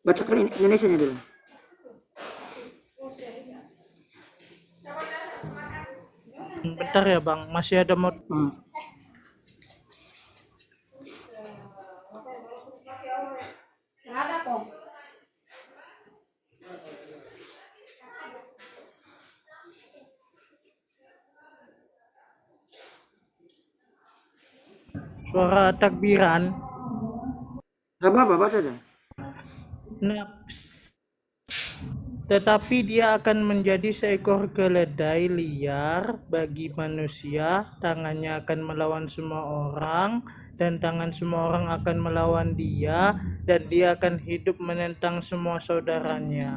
Bacakan Indonesianya dulu. Bentar ya Bang, masih ada mau. Suara takbiran. Gak apa-apa, baca dah. Naps. Tetapi dia akan menjadi seekor keledai liar bagi manusia, tangannya akan melawan semua orang, dan tangan semua orang akan melawan dia, dan dia akan hidup menentang semua saudaranya.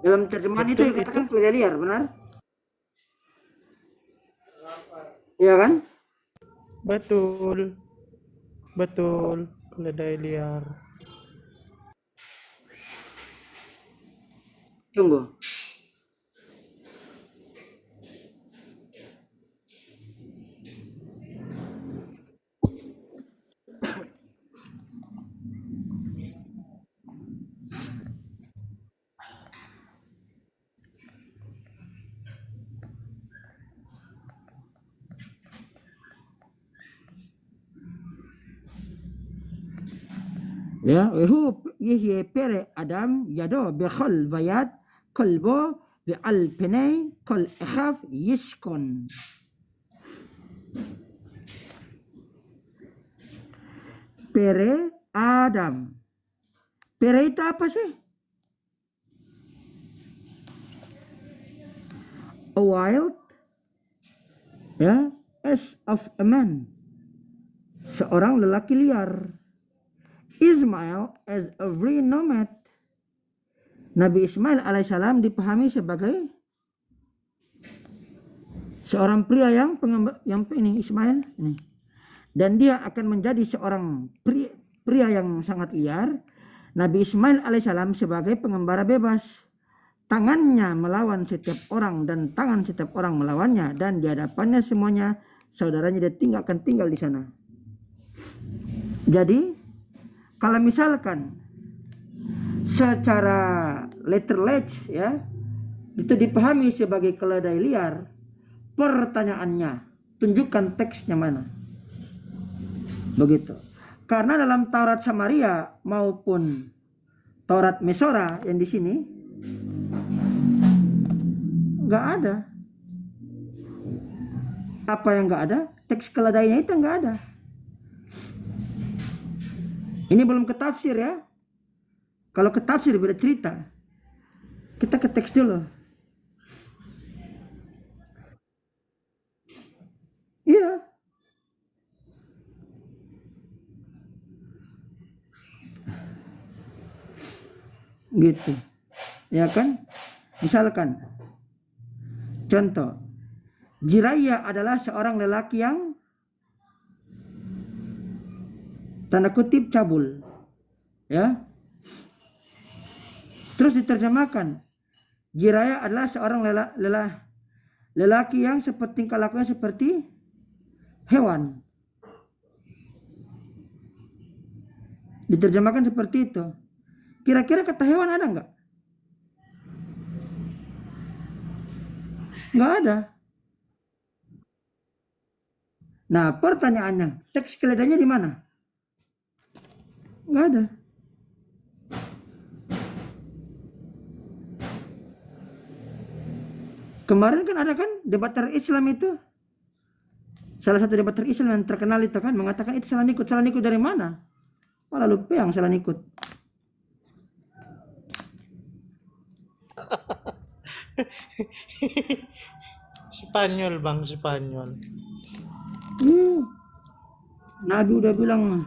Dalam terjemahan itu dikatakan keledai liar, benar? Iya kan? Betul, keledai liar. Tunggu. Ya, وهو يهي بير أدم يدو بخل ويد كلبو بألبني كل إخاف يسكن. Pere Adam. Pere itu apa sih? A wild, ya, as of a man. Seorang lelaki liar. Ismail as a free nomad. Nabi Ismail alaihissalam dipahami sebagai seorang pria yang ini Ismail ini. Dan dia akan menjadi seorang pria yang sangat liar. Nabi Ismail alaihissalam sebagai pengembara bebas. Tangannya melawan setiap orang dan tangan setiap orang melawannya, dan di hadapannya semuanya saudaranya dia akan tinggal di sana. Jadi kalau misalkan secara letterless ya itu dipahami sebagai keledai liar, pertanyaannya tunjukkan teksnya mana. Begitu. Karena dalam Taurat Samaria maupun Taurat Mesora yang di sini nggak ada. Apa yang nggak ada? Teks keledainya itu nggak ada. Ini belum ke tafsir ya. Kalau ke tafsir beda cerita. Kita ke teks dulu. Iya. Gitu. Ya kan? Misalkan contoh, Jiraya adalah seorang lelaki yang tanda kutip cabul. Ya. Terus diterjemahkan, Jiraya adalah seorang lelaki yang seperti tingkah lakunya seperti hewan. Diterjemahkan seperti itu. Kira-kira kata hewan ada nggak? Nggak ada. Nah, pertanyaannya, teks keledainya di mana? Nggak ada. Kemarin kan ada kan debater Islam itu. Salah satu debater Islam yang terkenal itu kan mengatakan itu salah nikut. Salah nikut dari mana? Malah lupa yang salah nikut. Spanyol Bang, Spanyol. Nabi udah bilang,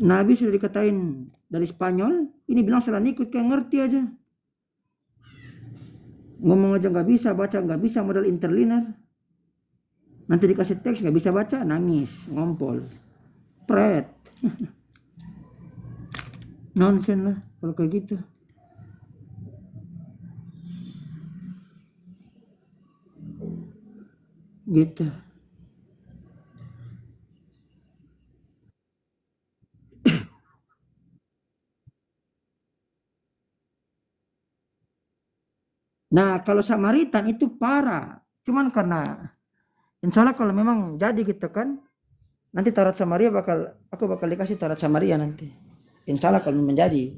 Nabi sudah dikatain dari Spanyol, ini bilang salah nikut, kayak ngerti aja. Ngomong aja nggak bisa, baca nggak bisa, modal interlinear. Nanti dikasih teks nggak bisa baca, nangis, ngompol, pret. Nonsen lah kalau kayak gitu. Gitu. Nah, kalau Samaritan itu parah. Cuman karena insya Allah kalau memang jadi gitu kan, nanti Taurat Samaria aku bakal dikasih Taurat Samaria nanti. Insya Allah kalau menjadi,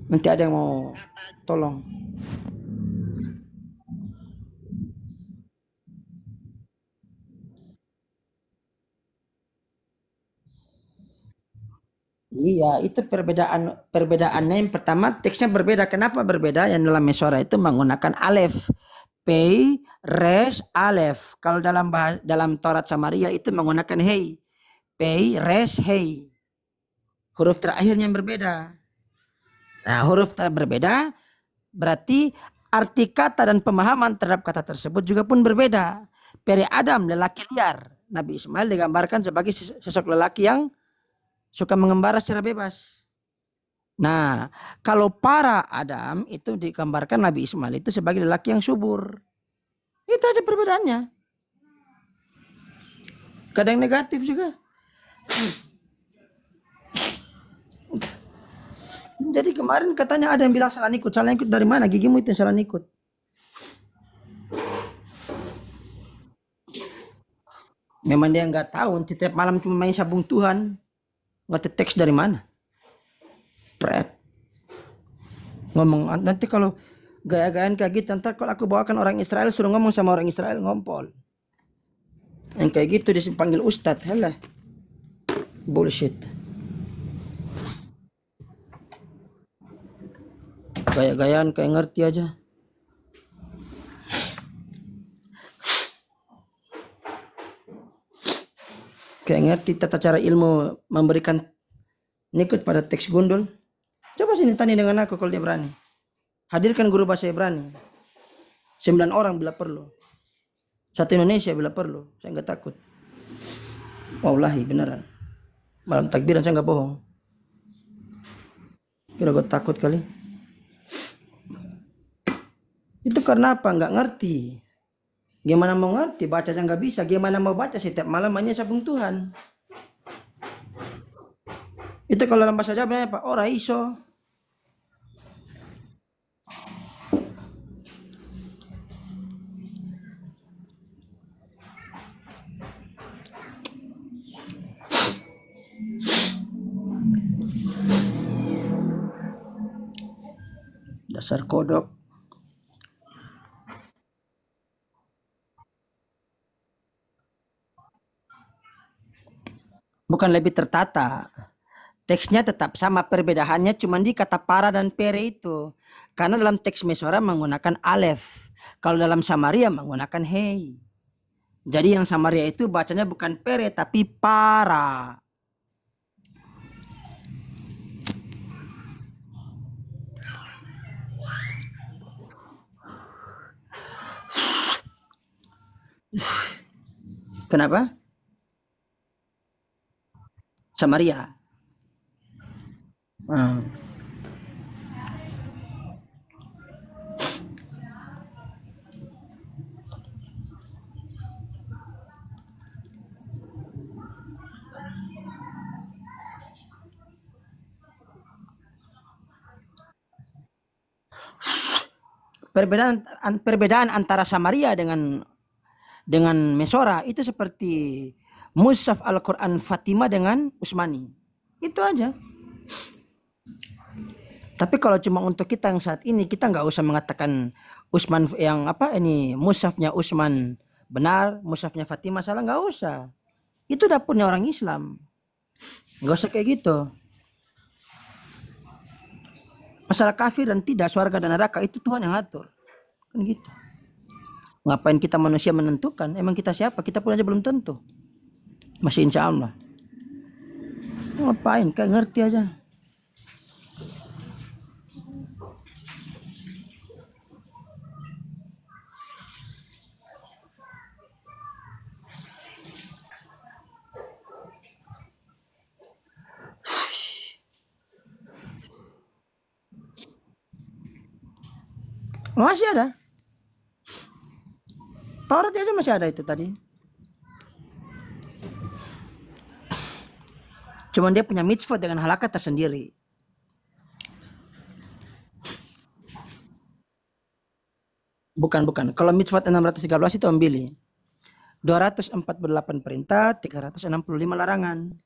nanti ada yang mau tolong. Iya, itu perbedaannya yang pertama teksnya berbeda. Kenapa berbeda? Yang dalam Mesora itu menggunakan alef. Pei, res, alef. Kalau dalam Taurat Samaria itu menggunakan hei. Pei, res, hei. Huruf terakhirnya yang berbeda. Nah, huruf berbeda berarti arti kata dan pemahaman terhadap kata tersebut juga pun berbeda. Peri Adam, lelaki liar. Nabi Ismail digambarkan sebagai sosok lelaki yang suka mengembara secara bebas. Nah, kalau para Adam itu digambarkan Nabi Ismail itu sebagai lelaki yang subur. Itu aja perbedaannya. Kadang negatif juga. Jadi kemarin katanya ada yang bilang salah ikut. Salah ikut dari mana? Gigimu itu yang salah ikut. Memang dia nggak tahu. Setiap malam cuma main sabung Tuhan. Ngerti teks dari mana? Pret. Ngomong nanti kalau gaya-gayaan kayak gitu, ntar kalau aku bawakan orang Israel suruh ngomong sama orang Israel ngompol. Yang kayak gitu dipanggil ustadz. Halah. Bullshit. Gaya-gayaan kayak ngerti aja. Kayak ngerti tata cara ilmu memberikan nikut pada teks gundul. Coba sini tanya dengan aku kalau dia berani. Hadirkan guru bahasa Ibrani. 9 orang bila perlu. 1 Indonesia bila perlu. Saya nggak takut. Wallahi beneran. Malam takbiran saya nggak bohong. Kira gue takut kali. Itu karena apa? Nggak ngerti. Gimana mau ngerti? Baca aja nggak bisa. Gimana mau baca setiap malam hanya sabung Tuhan. Itu kalau dalam bahasa Jawa apa? Ora iso. Dasar kodok. Bukan lebih tertata. Teksnya tetap sama, perbedaannya cuma di kata para dan pere itu. Karena dalam teks Mesora menggunakan alef. Kalau dalam Samaria menggunakan hei. Jadi yang Samaria itu bacanya bukan pere tapi para. Kenapa? Samaria. Perbedaan antara Samaria dengan Mesora itu seperti Mushaf Al-Quran Fatimah dengan Usmani. Itu aja. Tapi kalau cuma untuk kita yang saat ini, kita nggak usah mengatakan Usman yang apa ini Mushafnya Usman benar, Mushafnya Fatimah salah, nggak usah. Itu dapurnya orang Islam. Nggak usah kayak gitu. Masalah kafir dan tidak, surga dan neraka itu Tuhan yang atur. Kan gitu. Ngapain kita manusia menentukan? Emang kita siapa? Kita pun aja belum tentu. Masih insya Allah. Ngapain? Kayak ngerti aja. Masih ada. Taurat aja masih ada itu tadi. Cuman dia punya mitzvot dengan halakat tersendiri. Bukan. Kalau mitzvot 613 itu ambil 248 perintah, 365 larangan.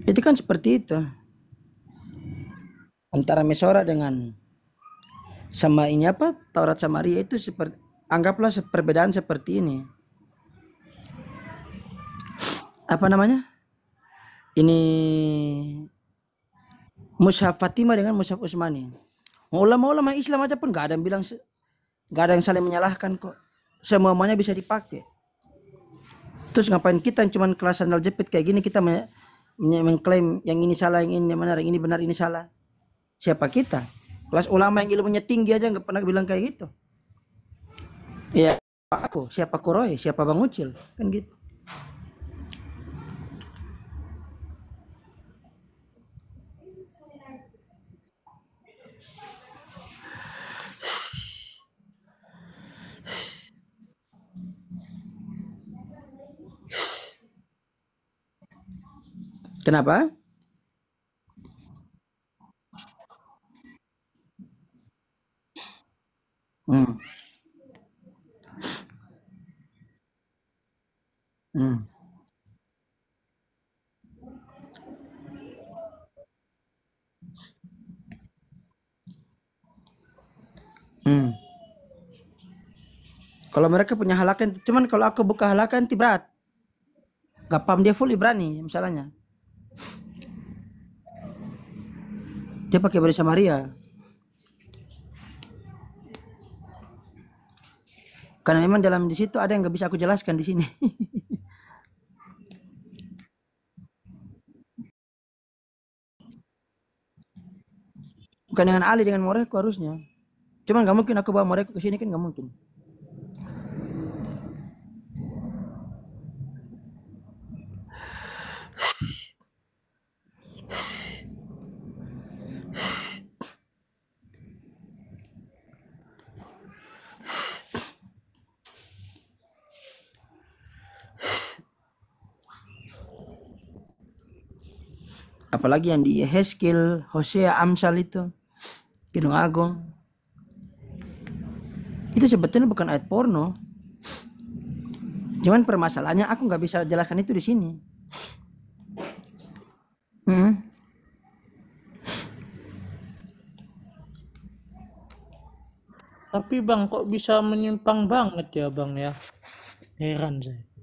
Itu kan seperti itu. Antara Mesora dengan sama ini apa? Taurat Samaria itu seperti, anggaplah perbedaan seperti ini. Apa namanya? Ini Mushaf Fatimah dengan Mushaf Utsmani. Ulama-ulama Islam aja pun gak ada yang bilang, gak ada yang saling menyalahkan kok. Semuanya bisa dipakai. Terus ngapain kita yang cuman kelas sandal jepit kayak gini kita mengklaim yang ini salah, yang ini benar, yang ini benar, ini salah. Siapa kita? Kelas ulama yang ilmunya tinggi aja nggak pernah bilang kayak gitu. Ya aku, siapa Kuroy, siapa Bang Ucil, kan gitu. Kenapa? Hmm. Hmm. Hmm. Kalau mereka punya halakan, cuman kalau aku buka halakan itu berat. Gak paham dia full Ibrani misalnya. Dia pakai bahasa Samaria. Karena memang dalam di situ ada yang nggak bisa aku jelaskan di sini. Bukan dengan Ali, dengan Moreko harusnya. Cuman nggak mungkin aku bawa Moreko ke sini, kan nggak mungkin. Apalagi yang di Heskel, Hosea, Amsal itu, Kidung Agung. Itu sebetulnya bukan ayat porno. Cuman permasalahannya aku nggak bisa jelaskan itu di sini. Tapi Bang, kok bisa menyimpang banget ya Bang ya? Heran saya.